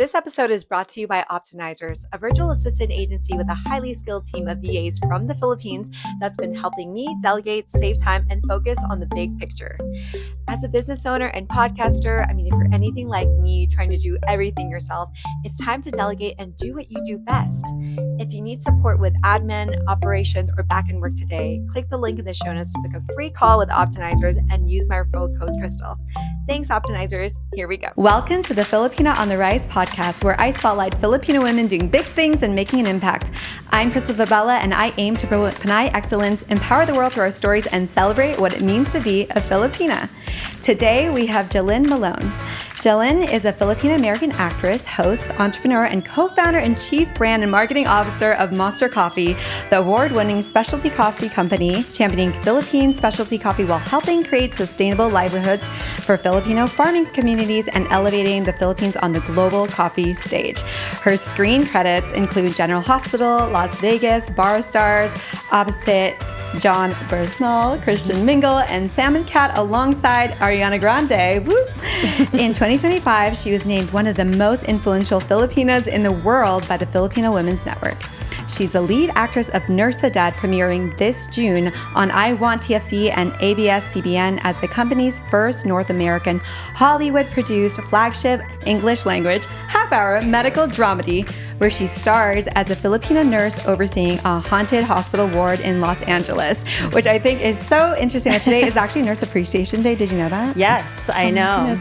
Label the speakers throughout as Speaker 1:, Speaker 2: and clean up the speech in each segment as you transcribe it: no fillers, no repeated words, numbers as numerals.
Speaker 1: This episode is brought to you by Optimizers, a virtual assistant agency with a highly skilled team of VAs from the Philippines that's been helping me delegate, save time, and focus on the big picture. As a business owner and podcaster, if you're anything like me, trying to do everything yourself, it's time to delegate and do what you do best. If you need support with admin, operations, or back-end work today, click the link in the show notes to book a free call with Optimizers and use my referral code Crystal. Thanks, Optimizers. Here we go. Welcome to the Filipina on the Rise podcast, where I spotlight Filipino women doing big things and making an impact. I'm Crystal and I aim to promote Pinay excellence, empower the world through our stories, and celebrate what it means to be a Filipina. Today, we have Jelynn Malone. Jelynn is a Filipina-American actress, host, entrepreneur, and co-founder and chief brand and marketing officer of Mostra Coffee, the award-winning specialty coffee company championing Philippine specialty coffee while helping create sustainable livelihoods for Filipino farming communities and elevating the Philippines on the global coffee stage. Her screen credits include General Hospital, Las Vegas, Bar Stars, Opposite, John Berthnall, Christian Mingle, and Salmon Cat alongside Ariana Grande. Woo! In 2025, she was named one of the most influential Filipinas in the world by the Filipino Women's Network. She's the lead actress of Nurse the Dead, premiering this June on I Want TFC and ABS-CBN as the company's first North American Hollywood-produced flagship English language half-hour medical dramedy, where she stars as a Filipino nurse overseeing a haunted hospital ward in Los Angeles, which I think is so interesting. Today is actually Nurse Appreciation Day. Did you know that?
Speaker 2: Yes, I know.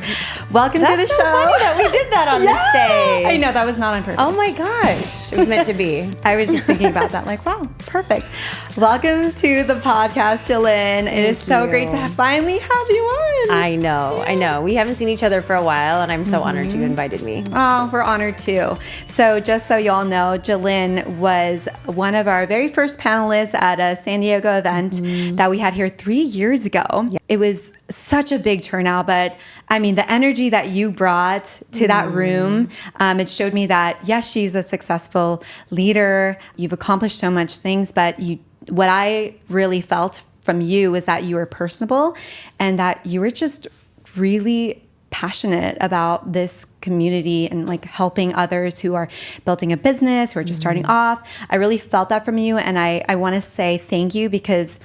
Speaker 1: Welcome to the show.
Speaker 2: That's so funny that we did that on this day.
Speaker 1: I know, that was not on purpose.
Speaker 2: Oh my gosh. It was meant to be.
Speaker 1: I was just thinking about that, like, wow, perfect. Welcome to the podcast, Jelynn. It is so great to finally have you on.
Speaker 2: I know. We haven't seen each other for a while, and I'm so honored you invited me.
Speaker 1: Oh, we're honored too. So just so y'all know, Jelynn was one of our very first panelists at a San Diego event that we had here 3 years ago. Yeah. It was such a big turnout, but the energy that you brought to that room, it showed me that, yes, she's a successful leader. You've accomplished so much things, but what I really felt from you was that you were personable and that you were just really passionate about this community and like helping others who are building a business, who are just starting off. I really felt that from you. And I want to say thank you because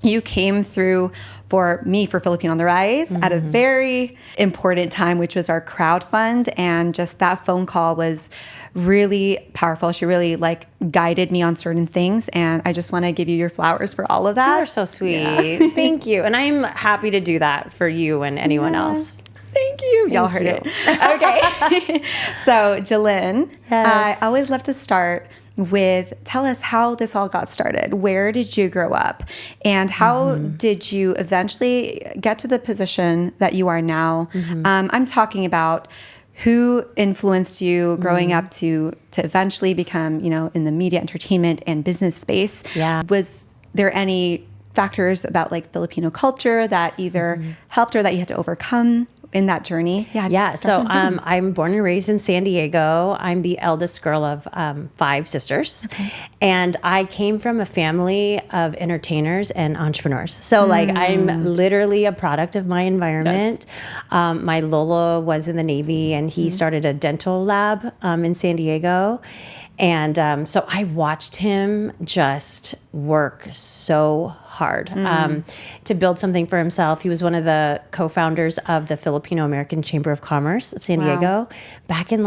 Speaker 1: you came through for me for Filipino on the Rise at a very important time, which was our crowdfund. And just that phone call was really powerful. She really guided me on certain things. And I just want to give you your flowers for all of that.
Speaker 2: You're so sweet. Yeah. Thank you. And I'm happy to do that for you and anyone else.
Speaker 1: Thank you. Y'all heard it. Okay. So Jelynn, I always love to start with, tell us how this all got started. Where did you grow up? And how did you eventually get to the position that you are now? I'm talking about who influenced you growing up to eventually become, in the media, entertainment, and business space. Yeah. Was there any factors about Filipino culture that either helped or that you had to overcome in that journey?
Speaker 2: Yeah. So I'm born and raised in San Diego. I'm the eldest girl of 5 sisters. Okay. And I came from a family of entertainers and entrepreneurs. So I'm literally a product of my environment. Yes. My Lolo was in the Navy and he started a dental lab in San Diego. And so I watched him just work so hard to build something for himself. He was one of the co-founders of the Filipino-American Chamber of Commerce of San Diego back in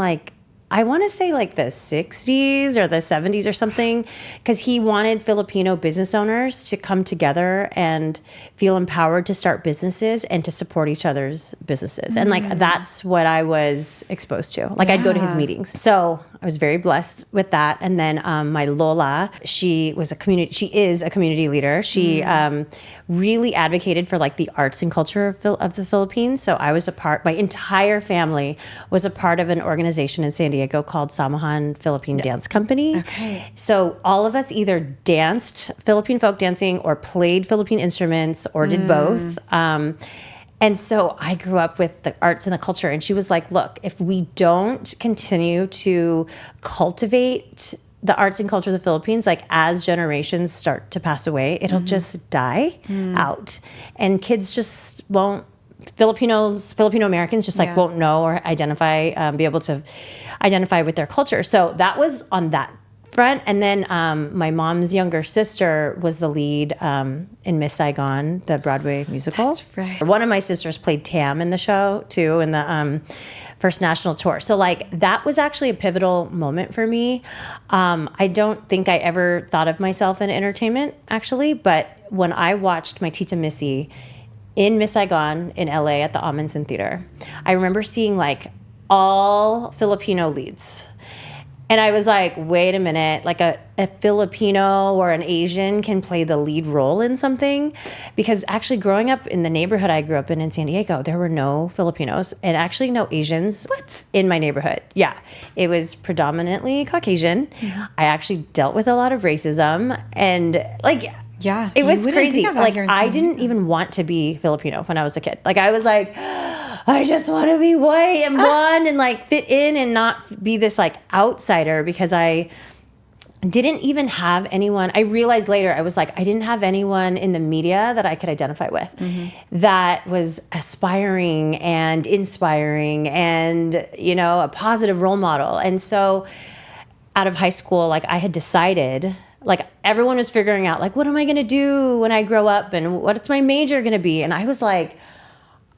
Speaker 2: I want to say the 60s or the 70s or something, because he wanted Filipino business owners to come together and feel empowered to start businesses and to support each other's businesses. And that's what I was exposed to. I'd go to his meetings. So I was very blessed with that. And then my Lola, she is a community leader. She really advocated for the arts and culture of the Philippines. So I was my entire family was a part of an organization in San Diego called Samahan Philippine Dance Company. Okay. So all of us either danced Philippine folk dancing or played Philippine instruments or did both. And so I grew up with the arts and the culture. And she was like, look, if we don't continue to cultivate the arts and culture of the Philippines, as generations start to pass away, it'll just die out. And kids just won't Filipino-Americans just like won't know or identify, be able to identify with their culture. So that was on that front. And then my mom's younger sister was the lead in Miss Saigon, the Broadway musical.
Speaker 1: That's right.
Speaker 2: One of my sisters played Tam in the show too, in the first national tour. So like that was actually a pivotal moment for me. I don't think I ever thought of myself in entertainment actually, but when I watched my Tita Missy in Miss Saigon in LA at the Amundsen Theater, I remember seeing like all Filipino leads. And I was like, wait a minute, like a Filipino or an Asian can play the lead role in something? Because actually growing up in the neighborhood I grew up in San Diego, there were no Filipinos and actually no Asians in my neighborhood. Yeah, it was predominantly Caucasian. Mm-hmm. I actually dealt with a lot of racism and like,
Speaker 1: yeah,
Speaker 2: it was crazy. Like I didn't even want to be Filipino when I was a kid. Like I was like, I just want to be white and blonde and like fit in and not be this like outsider because I didn't even have anyone. I realized later, I was like, I didn't have anyone in the media that I could identify with that was aspiring and inspiring and, you know, a positive role model. And so out of high school, like I had decided, like everyone was figuring out like, what am I going to do when I grow up and what's my major going to be? And I was like,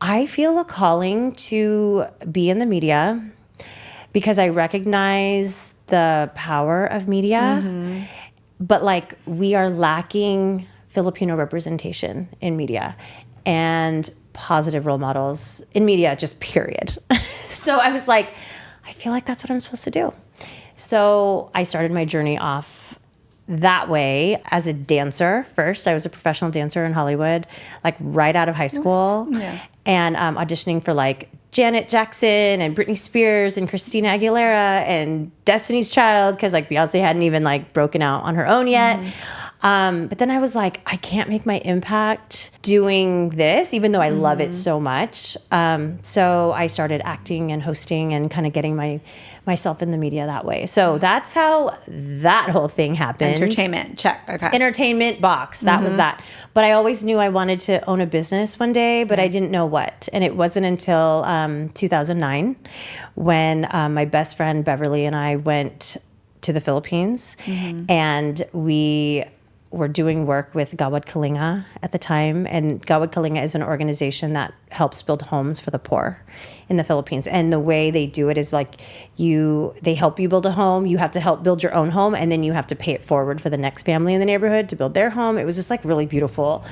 Speaker 2: I feel a calling to be in the media because I recognize the power of media, but like we are lacking Filipino representation in media and positive role models in media, just period. So I was like, I feel like that's what I'm supposed to do. So I started my journey off that way as a dancer first. I was a professional dancer in Hollywood, like right out of high school. And auditioning for like Janet Jackson and Britney Spears and Christina Aguilera and Destiny's Child because like Beyonce hadn't even like broken out on her own yet. But then I was like, I can't make my impact doing this, even though I love it so much. So I started acting and hosting and kind of getting myself in the media that way. So that's how that whole thing happened.
Speaker 1: Entertainment, check. Okay.
Speaker 2: Entertainment box, that was that. But I always knew I wanted to own a business one day, but I didn't know what. And it wasn't until 2009 when my best friend Beverly and I went to the Philippines and we were doing work with Gawad Kalinga at the time. And Gawad Kalinga is an organization that helps build homes for the poor in the Philippines. And the way they do it is like they help you build a home. You have to help build your own home. And then you have to pay it forward for the next family in the neighborhood to build their home. It was just like really beautiful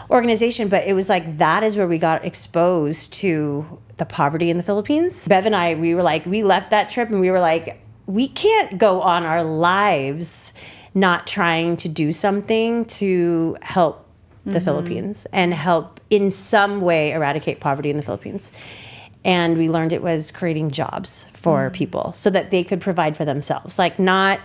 Speaker 2: organization. But it was like, that is where we got exposed to the poverty in the Philippines. Bev and I, we left that trip and we were like, we can't go on our lives not trying to do something to help the Philippines and help in some way eradicate poverty in the Philippines. And we learned it was creating jobs for people so that they could provide for themselves, like not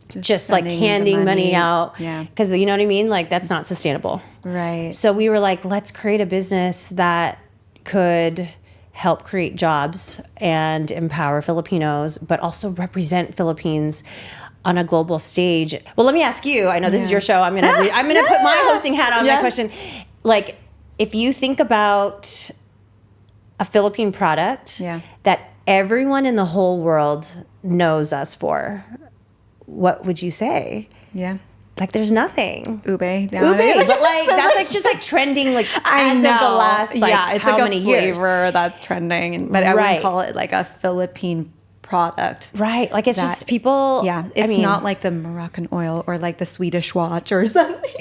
Speaker 2: just like handing money out. Yeah. Because you know what I mean? Like that's not sustainable.
Speaker 1: Right.
Speaker 2: So we were like, let's create a business that could help create jobs and empower Filipinos, but also represent Philippines on a global stage. Well, let me ask you. I know this is your show. I'm gonna put my hosting hat on. My question, like, if you think about a Philippine product that everyone in the whole world knows us for, what would you say? Yeah. Like there's nothing.
Speaker 1: Ube,
Speaker 2: but like that's like just like trending like as of the last like
Speaker 1: it's
Speaker 2: how
Speaker 1: like
Speaker 2: many
Speaker 1: a
Speaker 2: years
Speaker 1: flavor that's trending, but I wouldn't call it like a Philippine product.
Speaker 2: Right. Like it's just people.
Speaker 1: Yeah. It's not like the Moroccan oil or like the Swedish watch or something.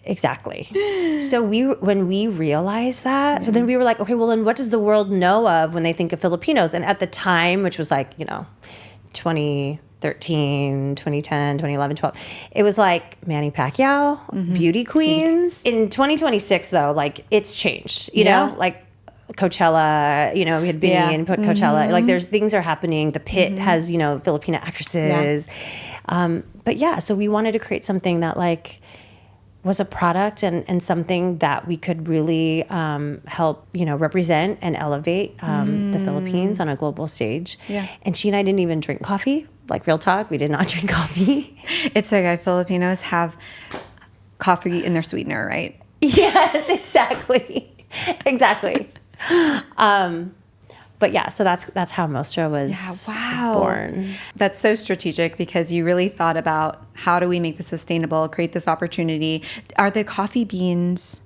Speaker 2: Exactly. So when we realized that, so then we were like, okay, well then what does the world know of when they think of Filipinos? And at the time, which was like, 2013, 2010, 2011, 12, it was like Manny Pacquiao, beauty queens. In 2026 though, like it's changed, you know, like Coachella, we had Benny and put Coachella. Like there's things are happening. The Pit has, Filipina actresses. So we wanted to create something that like was a product and something that we could really help, represent and elevate the Philippines on a global stage. Yeah. And she and I didn't even drink coffee. Like real talk, we did not drink coffee.
Speaker 1: It's like Filipinos have coffee in their sweetener, right?
Speaker 2: Yes, exactly. Exactly. But yeah, so that's how Mostra was born.
Speaker 3: That's so strategic because you really thought about how do we make this sustainable, create this opportunity. Are the coffee beans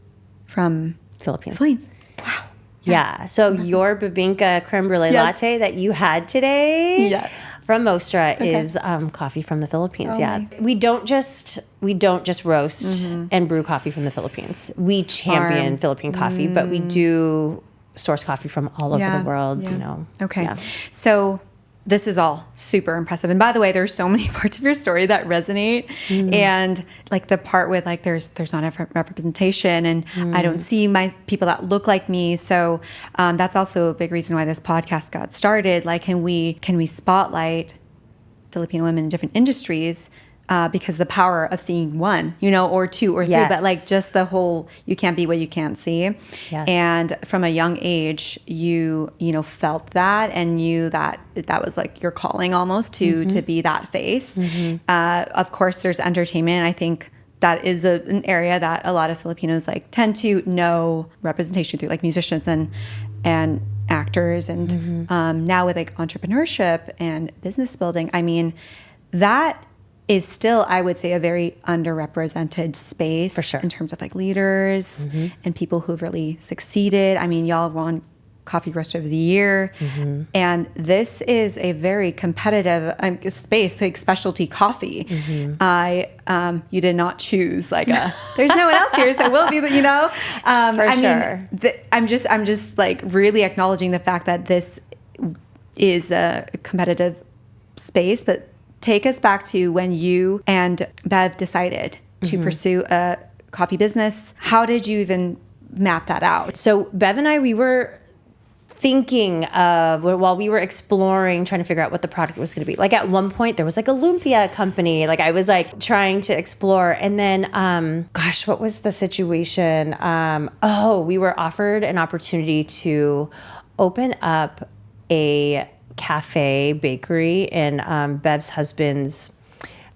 Speaker 3: from
Speaker 2: Philippines.
Speaker 3: Philippines? Wow.
Speaker 2: Yeah. So your Bibinka creme brulee latte that you had today from Mostra is coffee from the Philippines. We don't just roast and brew coffee from the Philippines. We champion Philippine coffee, but we do source coffee from all over the world, you know.
Speaker 3: Okay.
Speaker 2: Yeah.
Speaker 3: So this is all super impressive. And by the way, there's so many parts of your story that resonate. And like the part with like there's not enough representation and I don't see my people that look like me. So that's also a big reason why this podcast got started. Like can we spotlight Filipino women in different industries? Because the power of seeing one, you know, or two or three, but like just the whole, you can't be what you can't see.
Speaker 2: Yes.
Speaker 3: And from a young age, you felt that and knew that was like your calling almost to be that face. Of course, there's entertainment. I think that is an area that a lot of Filipinos like tend to know representation through, like musicians and actors. And now with like entrepreneurship and business building, I mean, that is still, I would say, a very underrepresented space
Speaker 2: for sure
Speaker 3: in terms of like leaders and people who've really succeeded. I mean, y'all won Coffee Roaster of the Year, and this is a very competitive space, like specialty coffee. You did not choose like there's no one else here, so we'll be, you know. I'm just like really acknowledging the fact that this is a competitive space, but take us back to when you and Bev decided to pursue a coffee business. How did you even map that out?
Speaker 2: So Bev and I, we were thinking of, while we were exploring, trying to figure out what the product was going to be. Like at one point there was like a lumpia company. Like I was like trying to explore. And then, what was the situation? We were offered an opportunity to open up a cafe bakery in Bev's husband's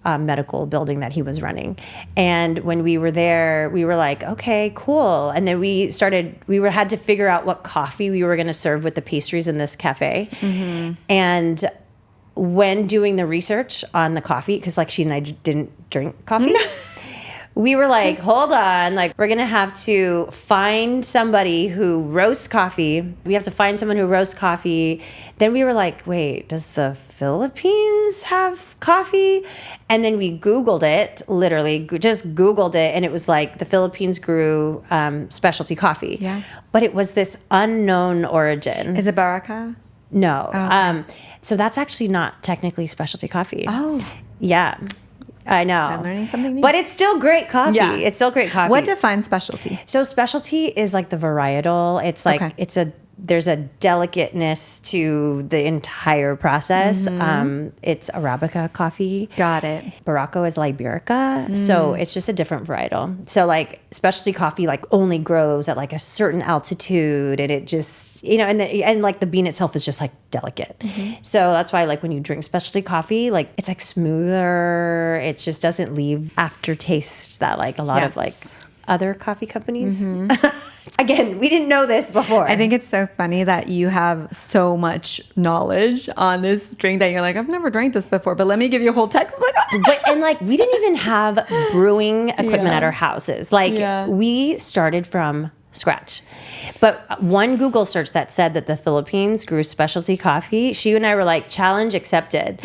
Speaker 2: medical building that he was running. And when we were there, we were like, okay, cool. And then we had to figure out what coffee we were going to serve with the pastries in this cafe. And when doing the research on the coffee, because like she and I didn't drink coffee, we were like, hold on, like we're gonna have to find somebody who roasts coffee. We have to find someone who roasts coffee. Then we were like, wait, does the Philippines have coffee? And then we Googled it, literally just Googled it, and it was like the Philippines grew specialty coffee.
Speaker 3: Yeah.
Speaker 2: But it was this unknown origin.
Speaker 3: Is it Baraka?
Speaker 2: No.
Speaker 3: Oh, okay.
Speaker 2: So that's actually not technically specialty coffee.
Speaker 3: Oh.
Speaker 2: Yeah. I know.
Speaker 3: I'm learning something new.
Speaker 2: But it's still great coffee.
Speaker 3: Yeah.
Speaker 2: It's still great coffee.
Speaker 3: What defines specialty?
Speaker 2: So specialty is like the varietal. It's like there's a delicateness to the entire process. It's Arabica coffee.
Speaker 3: Got it.
Speaker 2: Barako is Liberica. So it's just a different varietal. So like specialty coffee like only grows at like a certain altitude, and it just, you know, and like the bean itself is just like delicate. So that's why like when you drink specialty coffee, like it's like smoother. It just doesn't leave aftertaste that like a lot of like other coffee companies. Again, we didn't know this before.
Speaker 3: I think it's so funny that you have so much knowledge on this drink that you're like, I've never drank this before, but let me give you a whole textbook on it.
Speaker 2: And like, we didn't even have brewing equipment at our houses. Like we started from scratch. But one Google search that said that the Philippines grew specialty coffee, she and I were like, challenge accepted.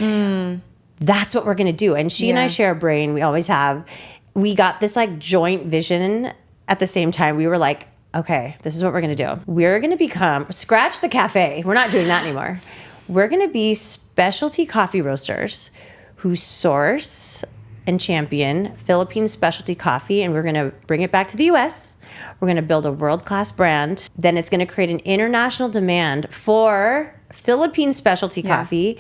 Speaker 2: That's what we're going to do. And she and I share a brain. We always have. We got this like joint vision at the same time. We were like, okay, this is what we're going to do. We're going to become, scratch the cafe. We're not doing that anymore. We're going to be specialty coffee roasters who source and champion Philippine specialty coffee, and we're going to bring it back to the US. We're going to build a world-class brand. Then it's going to create an international demand for Philippine specialty coffee,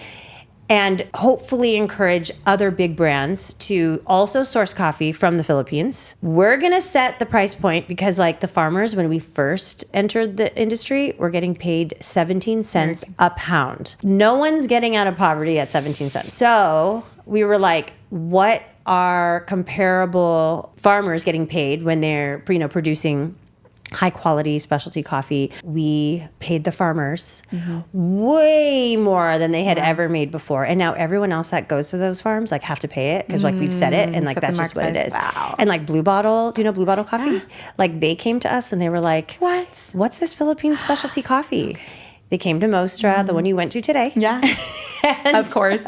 Speaker 2: and hopefully encourage other big brands to also source coffee from the Philippines. We're gonna set the price point because like the farmers, when we first entered the industry, were getting paid 17 cents a pound. No one's getting out of poverty at 17 cents. So we were like, what are comparable farmers getting paid when they're, you know, producing high quality specialty coffee. We paid the farmers way more than they had ever made before. And now everyone else that goes to those farms like have to pay it because like we've said it and like that's just what it is.
Speaker 3: Wow.
Speaker 2: And like Blue Bottle, do you know Blue Bottle coffee? Like they came to us and they were like, what's this Philippine specialty coffee? They came to Mostra, the one you went to today.
Speaker 3: Yeah. Of course.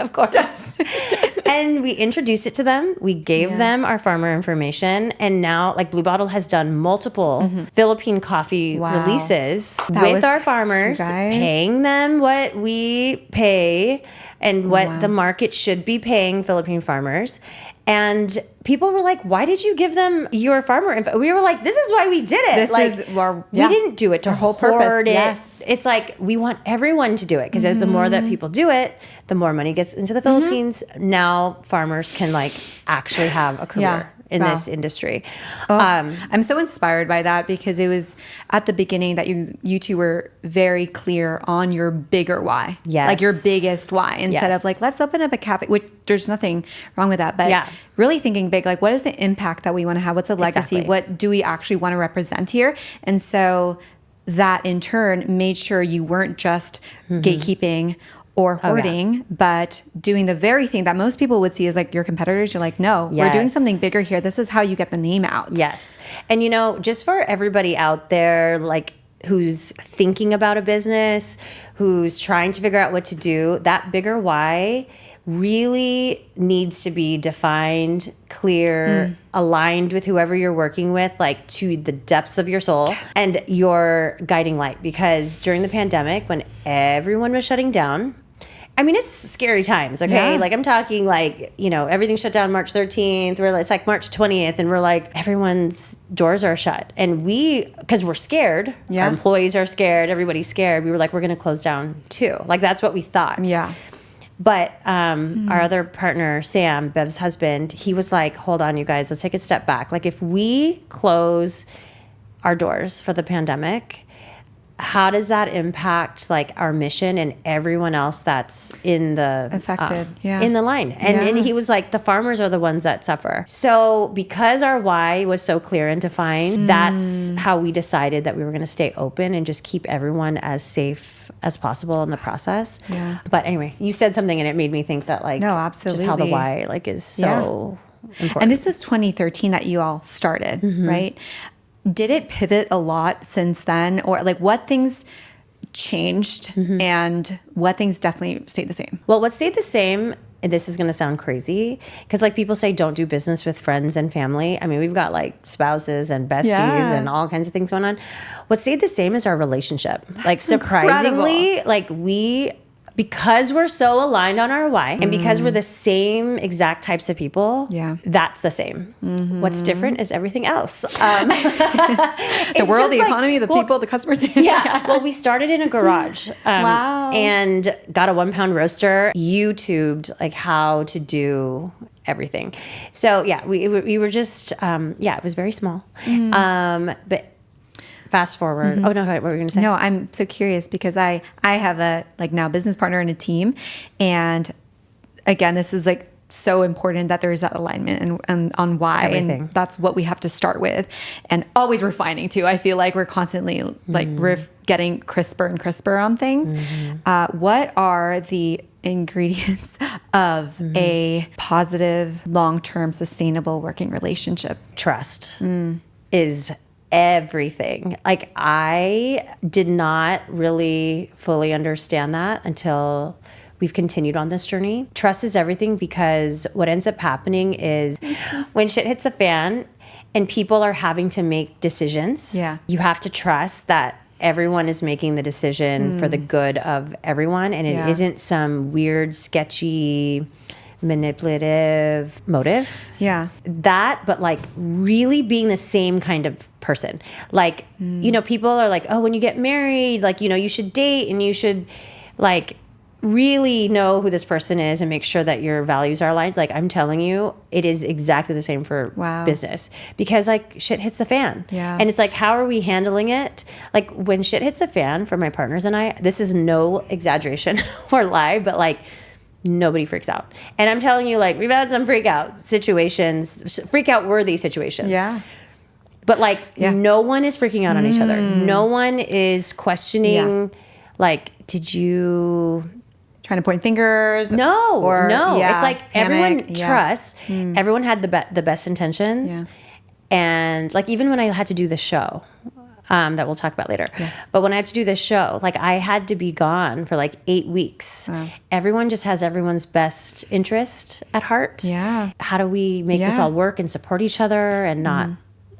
Speaker 2: And we introduced it to them. We gave them our farmer information. And now, like, Blue Bottle has done multiple Philippine coffee releases with our farmers, paying them what we pay and what the market should be paying Philippine farmers. And people were like, why did you give them your farmer info? We were like, this is why we did it.
Speaker 3: This
Speaker 2: like,
Speaker 3: is our,
Speaker 2: we didn't do it to
Speaker 3: our whole
Speaker 2: hoard
Speaker 3: purpose.
Speaker 2: it.
Speaker 3: Yes.
Speaker 2: It's like, we want everyone to do it because the more that people do it, the more money gets into the Philippines. Now farmers can like actually have a career in this industry.
Speaker 3: I'm so inspired by that because it was at the beginning that you two were very clear on your bigger why.
Speaker 2: Yes.
Speaker 3: Like your biggest why instead of like, let's open up a cafe, which there's nothing wrong with that. But really thinking big, like what is the impact that we want to have? What's the legacy?
Speaker 2: Exactly.
Speaker 3: What do we actually want to represent here? And so that in turn made sure you weren't just gatekeeping or hoarding, but doing the very thing that most people would see as like your competitors. You're like, no, we're doing something bigger here. This is how you get the name out.
Speaker 2: Yes. And you know, just for everybody out there, like who's thinking about a business, who's trying to figure out what to do, that bigger why really needs to be defined, clear, aligned with whoever you're working with, like to the depths of your soul and your guiding light. Because during the pandemic, when everyone was shutting down, I mean, it's scary times, okay?
Speaker 3: Yeah.
Speaker 2: Like I'm talking like, you know, everything shut down March 13th. It's like March 20th and we're like, everyone's doors are shut. And because we're scared, our employees are scared, everybody's scared. We were like, we're going to close down too. Like that's what we thought.
Speaker 3: Yeah.
Speaker 2: But our other partner, Sam, Bev's husband, he was like, hold on, you guys, let's take a step back. Like if we close our doors for the pandemic, how does that impact like our mission and everyone else that's in the
Speaker 3: affected
Speaker 2: in the line? And he was like, the farmers are the ones that suffer. So because our why was so clear and defined, that's how we decided that we were going to stay open and just keep everyone as safe as possible in the process. Yeah. But anyway, you said something and it made me think that like,
Speaker 3: no, absolutely,
Speaker 2: just how the why like is so important.
Speaker 3: And this was 2013 that you all started, right? Did it pivot a lot since then? Or like what things changed and what things definitely stayed the same?
Speaker 2: Well, what stayed the same, and this is going to sound crazy, because like people say don't do business with friends and family. I mean, we've got like spouses and besties and all kinds of things going on. What stayed the same is our relationship. Like surprisingly, like because we're so aligned on our why and because we're the same exact types of people, that's the same. What's different is everything else.
Speaker 3: The world, the economy, the people, the customers.
Speaker 2: Well, we started in a garage and got a 1 pound roaster, YouTubed like how to do everything. So we were just, it was very small. But fast forward. Oh no, what were you going to say?
Speaker 3: No, I'm so curious because I have a like now business partner and a team, and again, this is like so important that there is that alignment and on why, and that's what we have to start with, and always refining too. I feel like we're constantly like getting crisper and crisper on things. What are the ingredients of a positive, long-term, sustainable working relationship?
Speaker 2: Trust is everything. Like I did not really fully understand that until we've continued on this journey. Trust is everything because what ends up happening is when shit hits the fan and people are having to make decisions, you have to trust that everyone is making the decision for the good of everyone and it isn't some weird, sketchy, manipulative motive. That, but like really being the same kind of person. Like, you know, people are like, oh, when you get married, like, you know, you should date and you should like really know who this person is and make sure that your values are aligned. Like I'm telling you, it is exactly the same for business because like shit hits the fan. And it's like, how are we handling it? Like when shit hits the fan for my partners and I, this is no exaggeration or lie, but like nobody freaks out. And I'm telling you, like, we've had some freak out worthy situations. But like no one is freaking out on each other. No one is questioning like, did you
Speaker 3: trying to point fingers?
Speaker 2: No. It's like
Speaker 3: panic.
Speaker 2: everyone trusts. Everyone had the best intentions.
Speaker 3: Yeah.
Speaker 2: And like even when I had to do the show, that we'll talk about later. Yeah. But when I had to do this show, like I had to be gone for like 8 weeks. Wow. Everyone just has everyone's best interest at heart.
Speaker 3: Yeah.
Speaker 2: How do we make this all work and support each other and not,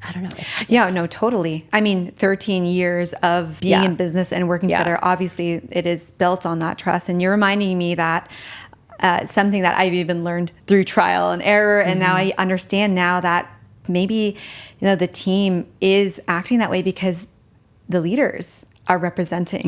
Speaker 2: I don't know.
Speaker 3: No, totally. I mean, 13 years of being in business and working together, obviously it is built on that trust. And you're reminding me that something that I've even learned through trial and error. And now I understand now that maybe, the team is acting that way because the leaders are representing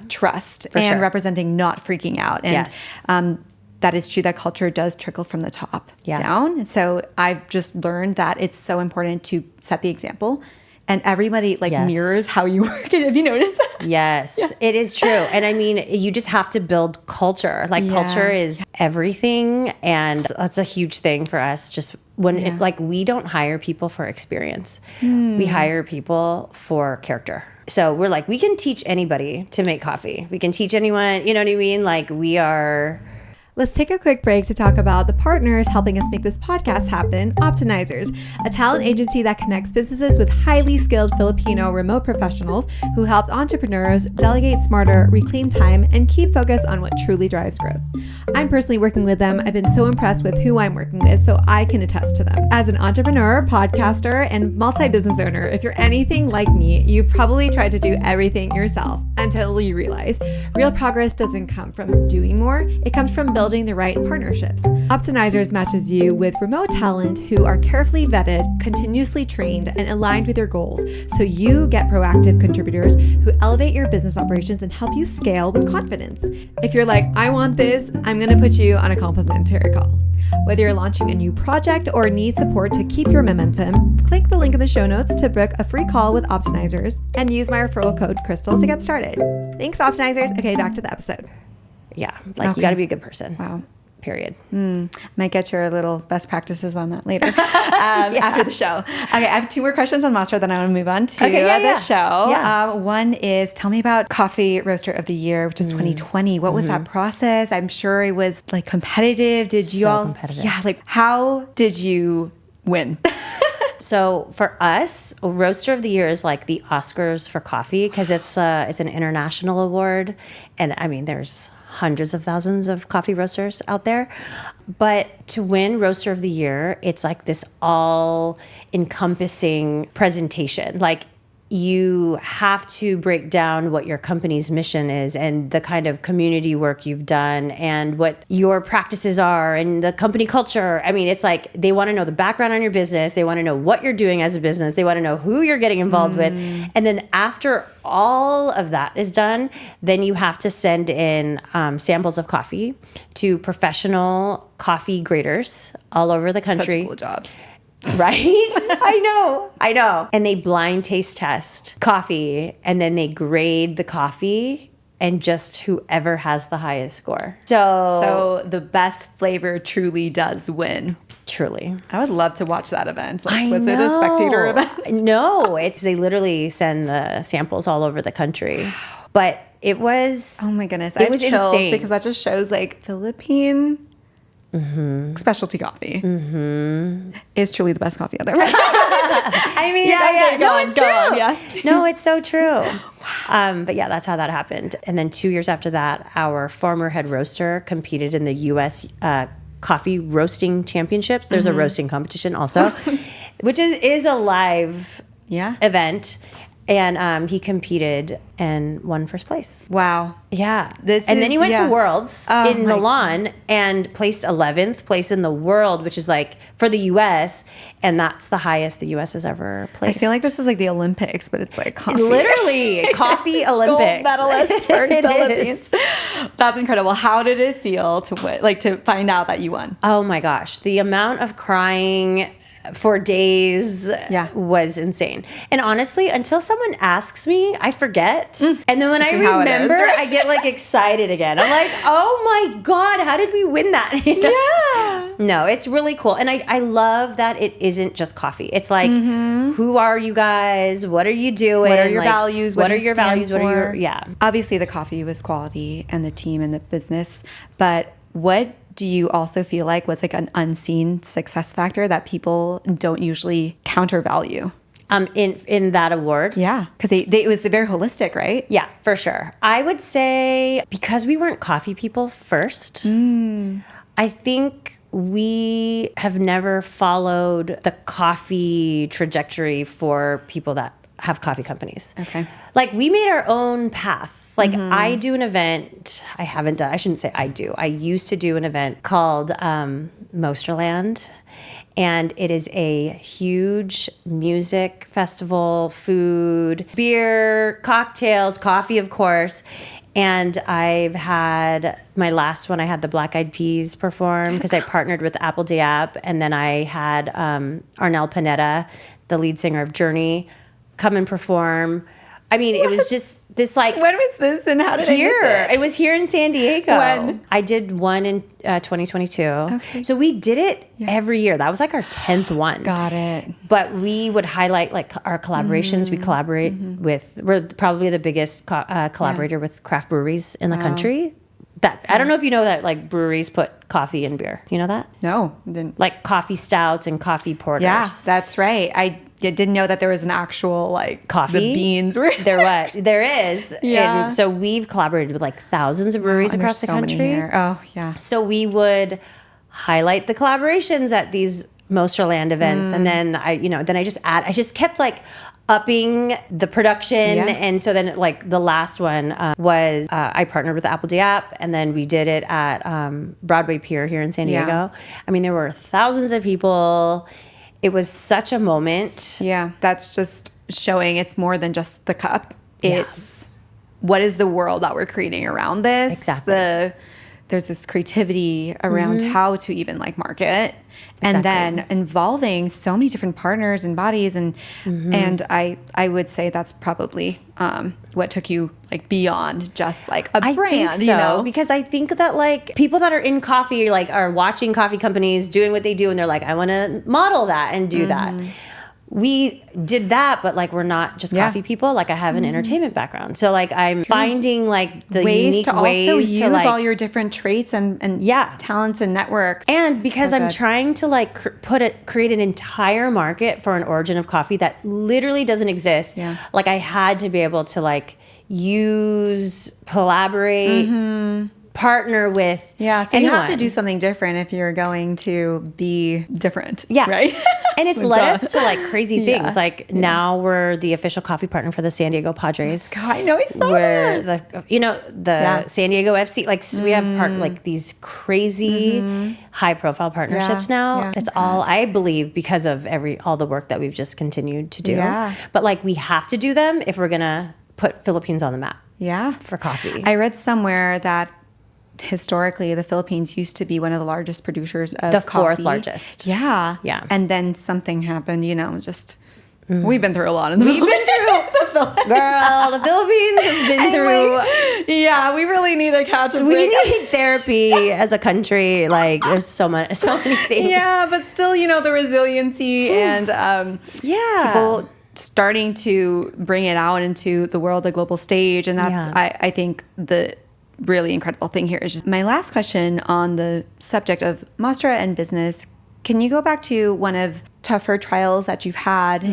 Speaker 3: trust and representing not freaking out. And that is true. That culture does trickle from the top down. And so I've just learned that it's so important to set the example. And everybody mirrors how you work. Have you noticed that?
Speaker 2: Yes, it is true. And I mean, you just have to build culture. Like culture is everything. And that's a huge thing for us. Just when we don't hire people for experience. We hire people for character. So we're like, we can teach anybody to make coffee. We can teach anyone, you know what I mean? Like we are...
Speaker 1: Let's take a quick break to talk about the partners helping us make this podcast happen, Optimizers, a talent agency that connects businesses with highly skilled Filipino remote professionals who help entrepreneurs delegate smarter, reclaim time, and keep focus on what truly drives growth. I'm personally working with them. I've been so impressed with who I'm working with, so I can attest to them. As an entrepreneur, podcaster, and multi-business owner, if you're anything like me, you've probably tried to do everything yourself until you realize real progress doesn't come from doing more. It comes from building the right partnerships. Optimizers matches you with remote talent who are carefully vetted, continuously trained, and aligned with your goals, so you get proactive contributors who elevate your business operations and help you scale with confidence. If you're like, I want this, I'm going to put you on a complimentary call. Whether you're launching a new project or need support to keep your momentum, click the link in the show notes to book a free call with Optimizers and use my referral code Crystal to get started. Thanks, Optimizers. Okay, back to the episode.
Speaker 2: Yeah, you got to be a good person.
Speaker 3: Wow.
Speaker 2: Period.
Speaker 3: Might get your little best practices on that later after the show. Okay, I have 2 more questions on Mostra, then I want to move on to the show. Yeah. One is, tell me about Coffee Roaster of the Year, which is 2020. What was that process? I'm sure it was like competitive. Did you all?
Speaker 2: Competitive.
Speaker 3: Yeah, like how did you win?
Speaker 2: So for us, Roaster of the Year is like the Oscars for coffee because it's an international award, and I mean there's hundreds of thousands of coffee roasters out there. But to win Roaster of the Year, it's like this all-encompassing presentation. Like you have to break down what your company's mission is and the kind of community work you've done and what your practices are and the company culture. I mean, it's like they want to know the background on your business. They want to know what you're doing as a business. They want to know who you're getting involved with. And then after all of that is done, then you have to send in samples of coffee to professional coffee graders all over the country.
Speaker 3: Such a cool job.
Speaker 2: Right? I know. And they blind taste test coffee and then they grade the coffee and just whoever has the highest score.
Speaker 3: So the best flavor truly does win.
Speaker 2: Truly.
Speaker 3: I would love to watch that event. Like, was it a spectator event?
Speaker 2: No, they literally send the samples all over the country. But it was...
Speaker 3: Oh my goodness.
Speaker 2: It was
Speaker 3: chills
Speaker 2: insane.
Speaker 3: Because that just shows like Philippine... specialty coffie is truly the best coffee out there. I mean,
Speaker 2: no, it's true. No, it's so true. But yeah, that's how that happened. And then 2 years after that, our former head roaster competed in the U.S. Coffee Roasting Championships. There's a roasting competition also, which is a live event. And he competed and won first place.
Speaker 3: Wow.
Speaker 2: Yeah. Then he went to Worlds in Milan and placed 11th place in the world, which is like for the U.S. And that's the highest the U.S. has ever placed.
Speaker 3: I feel like this is like the Olympics, but it's like coffee.
Speaker 2: Literally, coffee Olympics.
Speaker 3: Gold medalist for the Philippines. That's incredible. How did it feel to win, like to find out that you won?
Speaker 2: Oh my gosh. The amount of crying for days was insane. And honestly, until someone asks me, I forget. And then when I remember, I get like excited again. I'm like, oh my God, how did we win that? No, it's really cool. And I love that it isn't just coffee. It's like, who are you guys? What are you doing?
Speaker 3: What are your
Speaker 2: Like,
Speaker 3: values?
Speaker 2: What
Speaker 3: do
Speaker 2: are
Speaker 3: you
Speaker 2: your
Speaker 3: stand
Speaker 2: values? What are your,
Speaker 3: for?
Speaker 2: yeah.
Speaker 3: Obviously, the coffee was quality and the team and the business. But what do you also feel like was like an unseen success factor that people don't usually countervalue?
Speaker 2: In that award?
Speaker 3: Yeah, because it was very holistic, right?
Speaker 2: Yeah, for sure. I would say because we weren't coffee people first, I think we have never followed the coffee trajectory for people that have coffee companies.
Speaker 3: Okay.
Speaker 2: Like we made our own path. Like I do an event, I shouldn't say I do. I used to do an event called Mostra, and it is a huge music festival, food, beer, cocktails, coffee, of course. And I've had my last one, I had the Black Eyed Peas perform because I partnered with Apple Diab. And then I had Arnel Pineda, the lead singer of Journey, come and perform. I mean, it was just this like...
Speaker 3: When was this and how did I miss it?
Speaker 2: It was here in San Diego.
Speaker 3: When?
Speaker 2: I did one in 2022. Okay. So we did it every year. That was like our 10th one.
Speaker 3: Got it.
Speaker 2: But we would highlight like our collaborations. We collaborate with... We're probably the biggest collaborator with craft breweries in the country. That I don't know if you know that like breweries put coffee in beer. Do you know that?
Speaker 3: No, didn't.
Speaker 2: Like coffee stouts and coffee porters.
Speaker 3: Yeah, that's right. I didn't know that there was an actual like
Speaker 2: coffee.
Speaker 3: The beans were
Speaker 2: There is.
Speaker 3: Yeah.
Speaker 2: And so we've collaborated with like thousands of breweries
Speaker 3: and
Speaker 2: across
Speaker 3: there's
Speaker 2: the
Speaker 3: so many
Speaker 2: country.
Speaker 3: here. Oh, yeah.
Speaker 2: So we would highlight the collaborations at these Mostra Land events, and then I just kept like upping the production, and so then like the last one was I partnered with Apple Diab, and then we did it at Broadway Pier here in San Diego.
Speaker 3: Yeah.
Speaker 2: I mean, there were thousands of people. It was such a moment.
Speaker 3: Yeah, that's just showing it's more than just the cup.
Speaker 2: Yeah.
Speaker 3: It's what is the world that we're creating around this.
Speaker 2: Exactly.
Speaker 3: There's this creativity around how to even like market, and then involving so many different partners and bodies, and I would say that's probably what took you like beyond just like a brand,
Speaker 2: think so,
Speaker 3: you know?
Speaker 2: because I think that like people that are in coffee like are watching coffee companies doing what they do, and they're like, I want to model that and do that. We did that, but like we're not just coffee people. Like I have an entertainment background, so like I'm finding like the unique ways
Speaker 3: also use
Speaker 2: to like
Speaker 3: all your different traits and talents and networks.
Speaker 2: And because
Speaker 3: So
Speaker 2: I'm
Speaker 3: good.
Speaker 2: trying to like create an entire market for an origin of coffee that literally doesn't exist.
Speaker 3: Yeah.
Speaker 2: Like I had to be able to like use, collaborate, partner with
Speaker 3: So you have to
Speaker 2: anyone.
Speaker 3: do something different if you're going to be different.
Speaker 2: Yeah.
Speaker 3: Right?
Speaker 2: And it's led us to like crazy things.
Speaker 3: Yeah.
Speaker 2: Like now we're the official coffee partner for the San Diego Padres.
Speaker 3: God, I know, I saw
Speaker 2: We're
Speaker 3: that.
Speaker 2: the San Diego FC. Like so we have like these crazy high profile partnerships now.
Speaker 3: Yeah.
Speaker 2: It's all I believe because of all the work that we've just continued to do.
Speaker 3: Yeah.
Speaker 2: But like we have to do them if we're gonna put Philippines on the map
Speaker 3: Yeah.
Speaker 2: for coffee.
Speaker 3: I read somewhere that historically the Philippines used to be one of the largest producers of
Speaker 2: The
Speaker 3: coffee.
Speaker 2: fourth largest.
Speaker 3: Yeah.
Speaker 2: Yeah.
Speaker 3: And then something happened, just we've been through a lot in the
Speaker 2: We've been through, girl. The Philippines has been through.
Speaker 3: Yeah, we really need a catch a
Speaker 2: We
Speaker 3: break.
Speaker 2: need therapy as a country. Like there's so many things.
Speaker 3: Yeah, but still, the resiliency and people starting to bring it out into the world, the global stage. And that's, I think, the really incredible thing here is just my last question on the subject of Mostra and business. Can you go back to one of tougher trials that you've had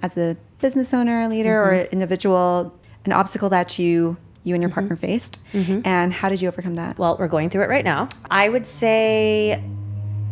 Speaker 3: as a business owner, leader, or individual, an obstacle that you and your partner faced, and how did you overcome that?
Speaker 2: Well, we're going through it right now. I would say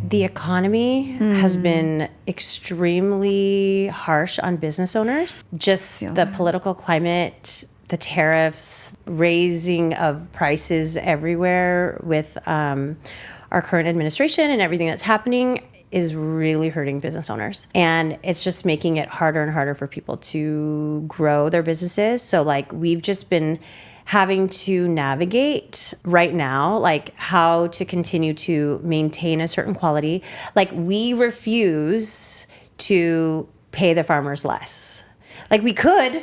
Speaker 2: the economy has been extremely harsh on business owners. Just the political climate, the tariffs, raising of prices everywhere with our current administration and everything that's happening is really hurting business owners. And it's just making it harder and harder for people to grow their businesses. So like we've just been having to navigate right now, like how to continue to maintain a certain quality. Like we refuse to pay the farmers less. Like we could,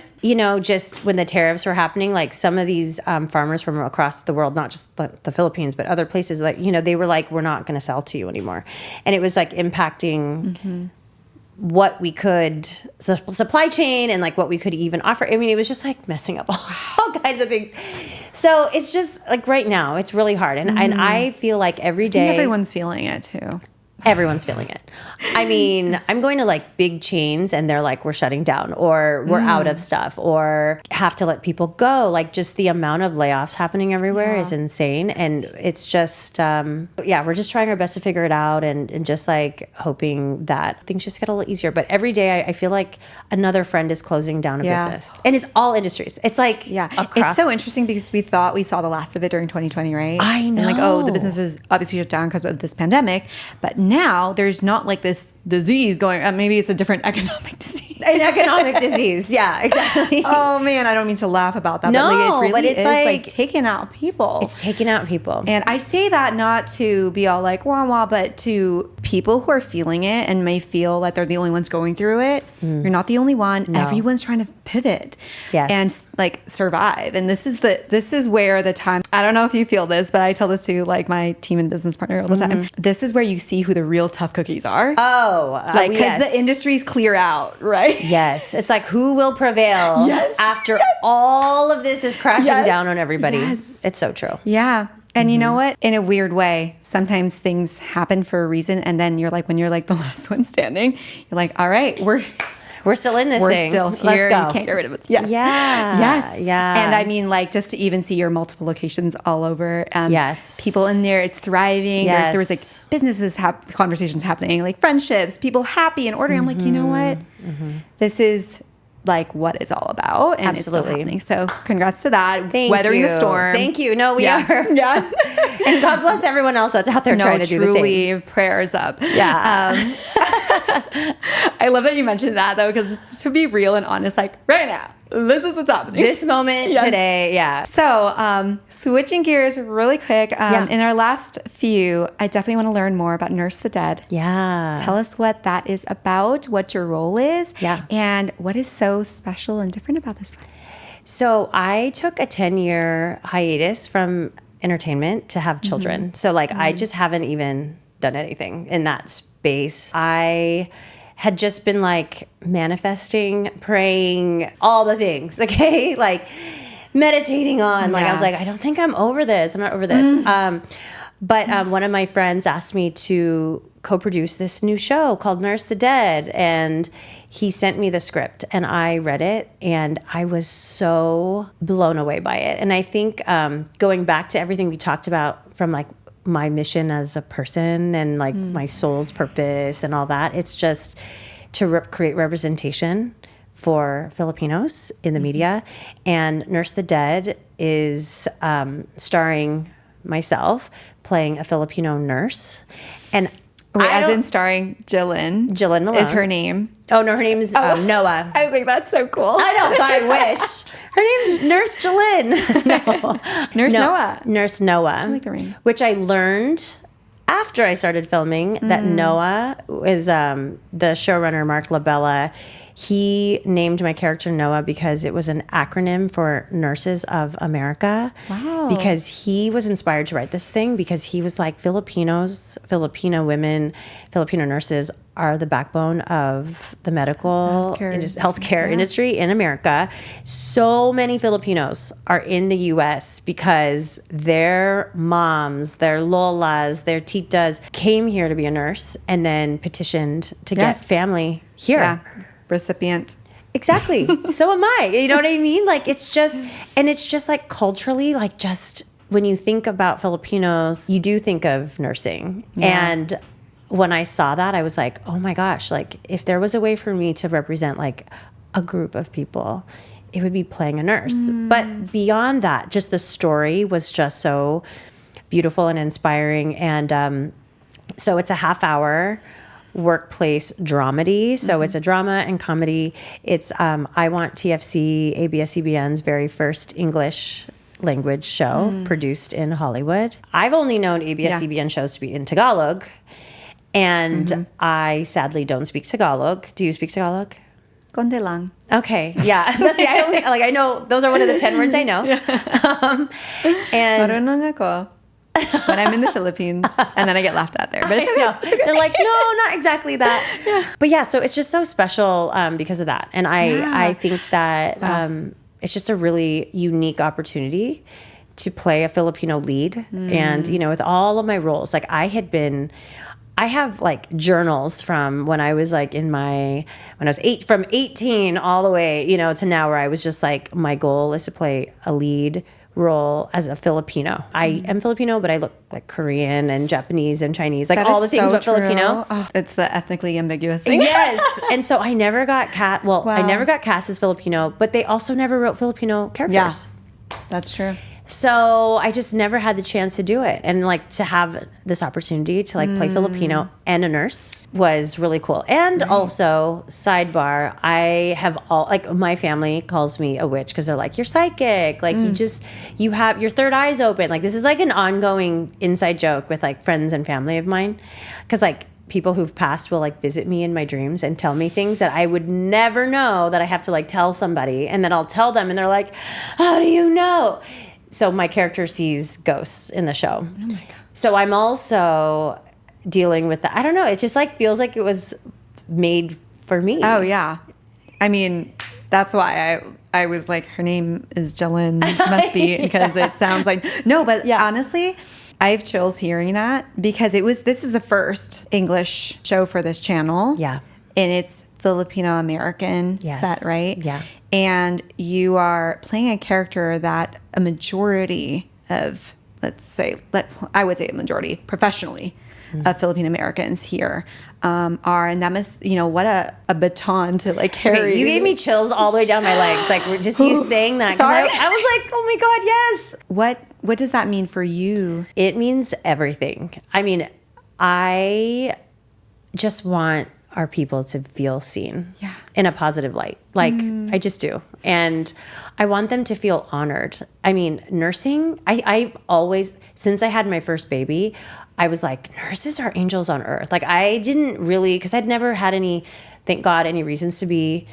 Speaker 2: just when the tariffs were happening, like some of these farmers from across the world, not just the Philippines, but other places, like, they were like, we're not going to sell to you anymore. And it was like impacting what we could, supply chain and like what we could even offer. I mean, it was just like messing up all kinds of things. So it's just like right now, it's really hard. And I feel like every day.
Speaker 3: I think everyone's feeling it too.
Speaker 2: Everyone's feeling it. I mean, I'm going to like big chains and they're like, we're shutting down or we're out of stuff or have to let people go. Like just the amount of layoffs happening everywhere is insane. And it's just, we're just trying our best to figure it out and just like hoping that things just get a little easier. But every day I feel like another friend is closing down a business. And it's all industries. It's like,
Speaker 3: it's so interesting because we thought we saw the last of it during 2020, right?
Speaker 2: I know.
Speaker 3: And like, the business is obviously shut down because of this pandemic. But now there's not like this disease going, maybe it's a different economic disease.
Speaker 2: An economic disease. Yeah, exactly.
Speaker 3: Oh man, I don't mean to laugh about that.
Speaker 2: No,
Speaker 3: but like, it really
Speaker 2: but it's
Speaker 3: is
Speaker 2: like
Speaker 3: taking out people.
Speaker 2: It's taking out people.
Speaker 3: And I say that not to be all like wah wah, but to people who are feeling it and may feel like they're the only ones going through it. You're not the only one.
Speaker 2: No.
Speaker 3: Everyone's trying to pivot and like survive. And this is where the time, I don't know if you feel this, but I tell this to like my team and business partner all the time. This is where you see who the real tough cookies are.
Speaker 2: Like,
Speaker 3: because the industries clear out, right?
Speaker 2: Yes. It's like who will prevail after all of this is crashing down on everybody. It's so true.
Speaker 3: Yeah. And you know what? In a weird way, sometimes things happen for a reason. And then you're like, when you're like the last one standing, you're like, all right, we're
Speaker 2: still in this thing.
Speaker 3: We're still here.
Speaker 2: Let's go.
Speaker 3: You can't get rid of it. Yes.
Speaker 2: Yeah.
Speaker 3: Yes.
Speaker 2: Yeah.
Speaker 3: And I mean, like, just to even see your multiple locations all over.
Speaker 2: Yes.
Speaker 3: People in there, it's thriving.
Speaker 2: Yes.
Speaker 3: There was like businesses, conversations happening, like friendships, people happy and ordering. I'm like, you know what? This is like what it's all about. And it's still happening. So congrats to that. Weathering the storm.
Speaker 2: Thank you. No, we are.
Speaker 3: Yeah.
Speaker 2: And God bless everyone else that's out there trying to do the same.
Speaker 3: Truly, prayers up.
Speaker 2: Yeah.
Speaker 3: I love that you mentioned that though, because just to be real and honest, like right now, this is what's happening.
Speaker 2: This moment today,
Speaker 3: So, switching gears really quick. In our last few, I definitely want to learn more about Nurse the Dead.
Speaker 2: Yeah.
Speaker 3: Tell us what that is about, what your role is, and what is so special and different about this one.
Speaker 2: So I took a 10-year hiatus from entertainment to have children. So like I just haven't even done anything in that space. I had just been like manifesting, praying, all the things, okay? Like meditating on, like I was like, I don't think I'm over this. I'm not over this. But one of my friends asked me to co-produce this new show called Nurse the Dead. And he sent me the script and I read it and I was so blown away by it. And I think going back to everything we talked about from like my mission as a person and like my soul's purpose and all that, it's just to create representation for Filipinos in the media. And Nurse the Dead is starring myself playing a Filipino nurse. And
Speaker 3: as in starring Jelynn.
Speaker 2: Jelynn Malone
Speaker 3: is her name.
Speaker 2: Oh, no, her name's Noah.
Speaker 3: I was like, that's so cool.
Speaker 2: I know, God, I wish. Her name's Nurse Jelynn.
Speaker 3: Noah.
Speaker 2: Nurse Noah. I
Speaker 3: like the ring.
Speaker 2: Which I learned after I started filming that Noah is the showrunner, Mark Labella. He named my character Noah because it was an acronym for Nurses of America.
Speaker 3: Wow.
Speaker 2: Because he was inspired to write this thing because he was like, Filipino women, Filipino nurses are the backbone of the medical healthcare industry in America. So many Filipinos are in the U.S. because their moms, their lolas, their titas came here to be a nurse and then petitioned to get family here.
Speaker 3: Yeah. Recipient.
Speaker 2: Exactly. So am I. You know what I mean? Like it's just like culturally, like just when you think about Filipinos, you do think of nursing. Yeah. And when I saw that, I was like, oh my gosh, like if there was a way for me to represent like a group of people, it would be playing a nurse. But beyond that, just the story was just so beautiful and inspiring. And so it's a half-hour workplace dramedy. So it's a drama and comedy. It's I Want TFC, ABS-CBN's very first English language show produced in Hollywood. I've only known ABS-CBN shows to be in Tagalog, and I sadly don't speak Tagalog. Do you speak Tagalog?
Speaker 3: Konti lang.
Speaker 2: Okay. Yeah. That's the, I know those are one of the 10 words I know. And
Speaker 3: Marunong ako when I'm in the Philippines, and then I get laughed at there. But it's okay.
Speaker 2: No, they're like, no, not exactly that. But yeah, so it's just so special because of that. And I think that it's just a really unique opportunity to play a Filipino lead. And, you know, with all of my roles, like I have like journals from when I was like when I was from 18 all the way, you know, to now, where I was just like, my goal is to play a lead role as a Filipino. I am Filipino, but I look like Korean and Japanese and Chinese, like all the things about Filipino.
Speaker 3: Oh, it's the ethnically ambiguous thing.
Speaker 2: Yes. And so I never got cast. Well, I never got cast as Filipino, but they also never wrote Filipino characters.
Speaker 3: Yeah, that's true.
Speaker 2: So I just never had the chance to do it. And like to have this opportunity to like play Filipino and a nurse was really cool. And also, sidebar, I have my family calls me a witch because they're like, you're psychic. Like you have your third eye's open. Like this is like an ongoing inside joke with like friends and family of mine. Because like people who've passed will like visit me in my dreams and tell me things that I would never know that I have to like tell somebody. And then I'll tell them and they're like, how do you know? So my character sees ghosts in the show. Oh my God. So I'm also dealing with that. I don't know. It just like feels like it was made for me.
Speaker 3: Oh yeah. I mean, that's why I was like, her name is Jelynn. Must be because it sounds like no, but honestly, I have chills hearing that because this is the first English show for this channel.
Speaker 1: Yeah.
Speaker 3: And it's Filipino-American set, right?
Speaker 1: Yeah.
Speaker 3: And you are playing a character that a majority of, I would say a majority professionally of Filipino-Americans here are. And that must, what a baton to like carry.
Speaker 2: Okay, you gave me chills all the way down my legs. Like just you saying that. 'Cause I was like, oh my God, yes.
Speaker 3: What does that mean for you?
Speaker 2: It means everything. I mean, I just want our people to feel seen in a positive light. Like I just do. And I want them to feel honored. I mean, nursing, I've always, since I had my first baby, I was like, nurses are angels on earth. Like I didn't really, because I'd never had any, thank God, any reasons to be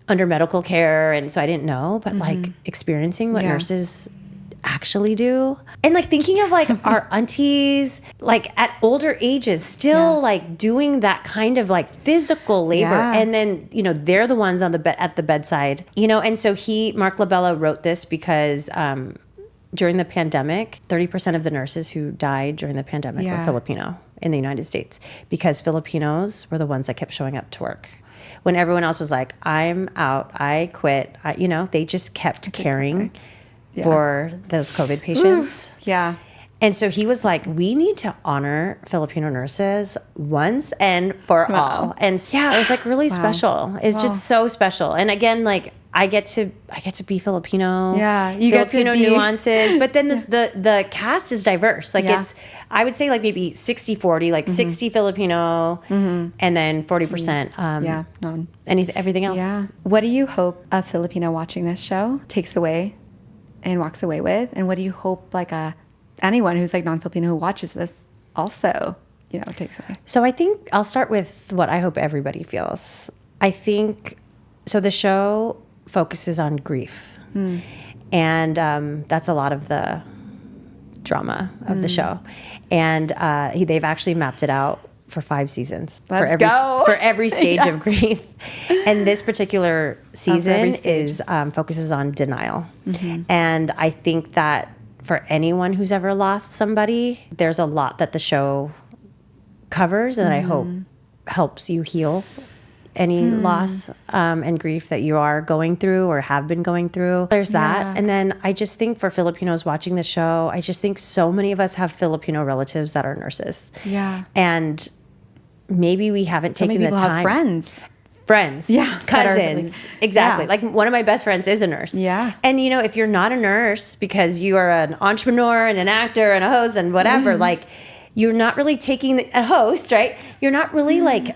Speaker 2: under medical care. And so I didn't know, but like experiencing what nurses actually do, and like thinking of like our aunties like at older ages still like doing that kind of like physical labor, and then they're the ones on the bed at the bedside, and so Mark Labella wrote this because during the pandemic 30% of the nurses who died during the pandemic were Filipino in the United States, because Filipinos were the ones that kept showing up to work when everyone else was like, I'm out, I quit. They just kept caring for those COVID patients.
Speaker 3: Yeah.
Speaker 2: And so he was like, we need to honor Filipino nurses once and for all. And it was like really special. It's just so special. And again, like I get to be Filipino.
Speaker 3: Yeah. You
Speaker 2: Filipino
Speaker 3: get to be
Speaker 2: nuances. But then the cast is diverse. Like it's, I would say like maybe 60-40, like 60 Filipino and then 40%
Speaker 3: non.
Speaker 2: Everything else.
Speaker 3: Yeah. What do you hope a Filipino watching this show takes away and walks away with? And what do you hope like anyone who's like non-Filipino who watches this also, takes away?
Speaker 2: So I think I'll start with what I hope everybody feels. I think, so the show focuses on grief. And that's a lot of the drama of the show. And they've actually mapped it out for 5 seasons for every stage of grief. And this particular season focuses on denial. And I think that for anyone who's ever lost somebody, there's a lot that the show covers, and I hope helps you heal any loss and grief that you are going through or have been going through. There's that. And then I just think for Filipinos watching the show, I just think so many of us have Filipino relatives that are nurses.
Speaker 3: Yeah.
Speaker 2: And maybe we haven't taken the time.
Speaker 3: Have friends.
Speaker 2: Cousins. Exactly. Like one of my best friends is a nurse.
Speaker 3: Yeah.
Speaker 2: And if you're not a nurse because you are an entrepreneur and an actor and a host and whatever, like you're not really taking a host, right? You're not really like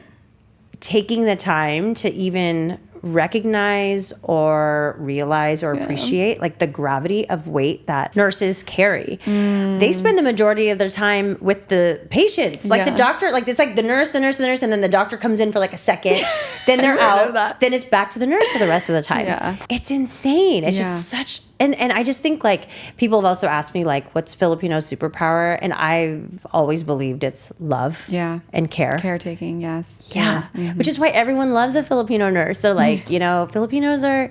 Speaker 2: taking the time to even recognize or realize or appreciate like the gravity of weight that nurses carry. They spend the majority of their time with the patients. Like the doctor, like it's like the nurse, and then the doctor comes in for like a second, then they're out, then it's back to the nurse for the rest of the time. It's insane. It's just such, and I just think like people have also asked me like, what's Filipino superpower? And I've always believed it's love and care.
Speaker 3: Caretaking, yes.
Speaker 2: Yeah. Which is why everyone loves a Filipino nurse. They're like, you know, Filipinos are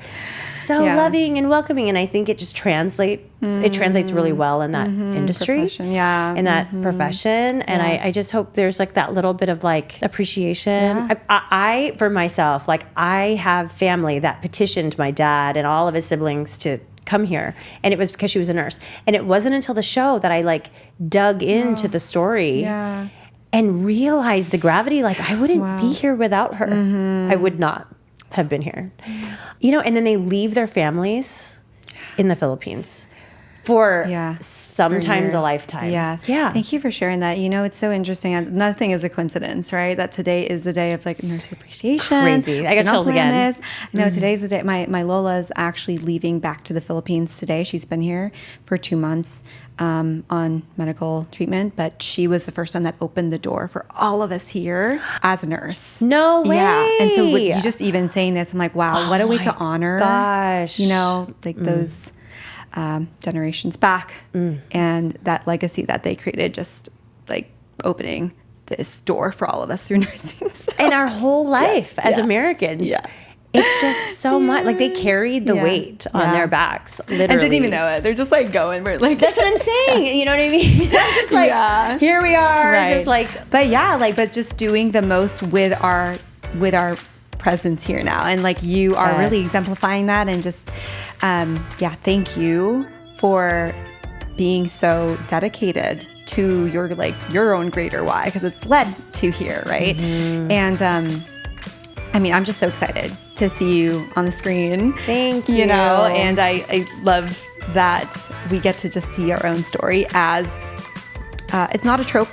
Speaker 2: so loving and welcoming. And I think it just translates really well in that industry.
Speaker 3: Profession,
Speaker 2: in that profession. And I just hope there's like that little bit of like appreciation. I for myself, like I have family that petitioned my dad and all of his siblings to come here, and it was because she was a nurse. And it wasn't until the show that I like dug into the story and realized the gravity. Like I wouldn't be here without her. I would not have been here. You know, and then they leave their families in the Philippines for sometimes a lifetime.
Speaker 3: Yeah. Thank you for sharing that. You know, it's so interesting. Nothing is a coincidence, right? That today is the day of like nurse appreciation.
Speaker 2: Crazy. I got chills again.
Speaker 3: This. No, today's the day. My Lola's actually leaving back to the Philippines today. She's been here for 2 months on medical treatment, but she was the first one that opened the door for all of us here as a nurse.
Speaker 2: No way.
Speaker 3: Yeah. And so with you just even saying this, I'm like, wow, what a way to honor, you know, like those generations back and that legacy that they created, just like opening this door for all of us through nursing. So.
Speaker 2: And our whole life as Americans. It's just so much. Like they carried the weight on their backs, literally.
Speaker 3: And didn't even know it. They're just like going. We're like,
Speaker 2: that's what I'm saying. You know what I mean? I'm just like, here we are.
Speaker 3: Right.
Speaker 2: Just like,
Speaker 3: but just doing the most with our presence here now. And like you are really exemplifying that. And just, thank you for being so dedicated to your own greater why, because it's led to here, right? And I mean, I'm just so excited to see you on the screen.
Speaker 2: Thank you.
Speaker 3: You know, and I love that we get to just see our own story as it's not a trope,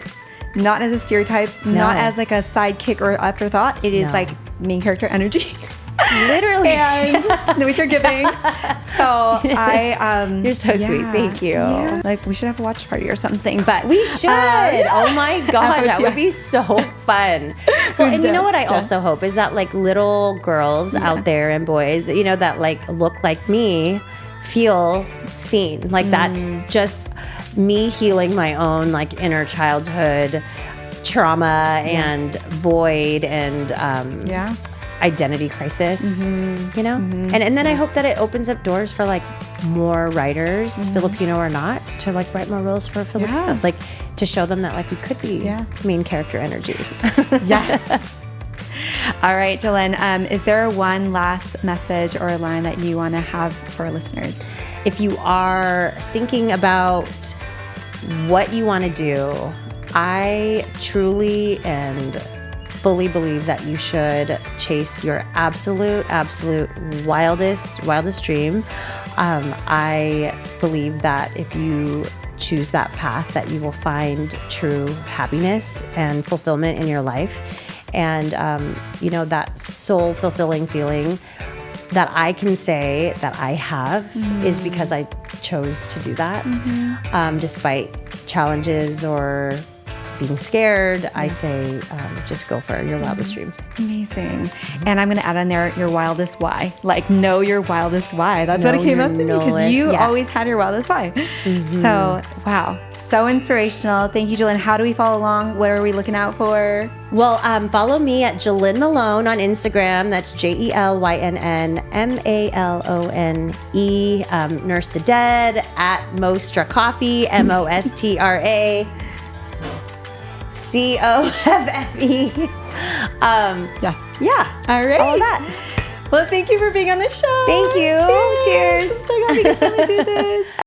Speaker 3: not as a stereotype, not as like a sidekick or afterthought. It is like main character energy.
Speaker 2: Literally.
Speaker 3: And which you're giving. So
Speaker 2: you're so sweet. Thank you.
Speaker 3: Yeah. Like we should have a watch party or something, but
Speaker 2: we should. Oh my God. That would be so fun. Well, and you know what I also hope is that like little girls out there and boys, you know, that like look like me feel seen. Like that's just me healing my own like inner childhood trauma and void and identity crisis, you know? And then I hope that it opens up doors for like more writers, Filipino or not, to like write more roles for Filipinos, like to show them that like we could be main character energy.
Speaker 3: Yes. All right, Jelynn, is there one last message or a line that you want to have for our listeners?
Speaker 2: If you are thinking about what you want to do, I truly and fully believe that you should chase your absolute wildest dream. I believe that if you choose that path, that you will find true happiness and fulfillment in your life. And, you know, that soul fulfilling feeling that I can say that I have is because I chose to do that. Despite challenges or being scared, I say just go for your wildest dreams.
Speaker 3: Amazing. And I'm going to add on there your wildest why. Like, know your wildest why. That's what it came up to me, because you always had your wildest why. So, wow. So inspirational. Thank you, Jelynn. How do we follow along? What are we looking out for?
Speaker 2: Well, follow me at Jelynn Malone on Instagram. That's JELYNN MALONE. Nurse the Dead at Mostra Coffee, MOSTRA. COFFE.
Speaker 3: Yes.
Speaker 2: Yeah.
Speaker 3: All right.
Speaker 2: All of that.
Speaker 3: Well, thank you for being on the show.
Speaker 2: Thank you.
Speaker 3: Cheers. So glad we could finally do this.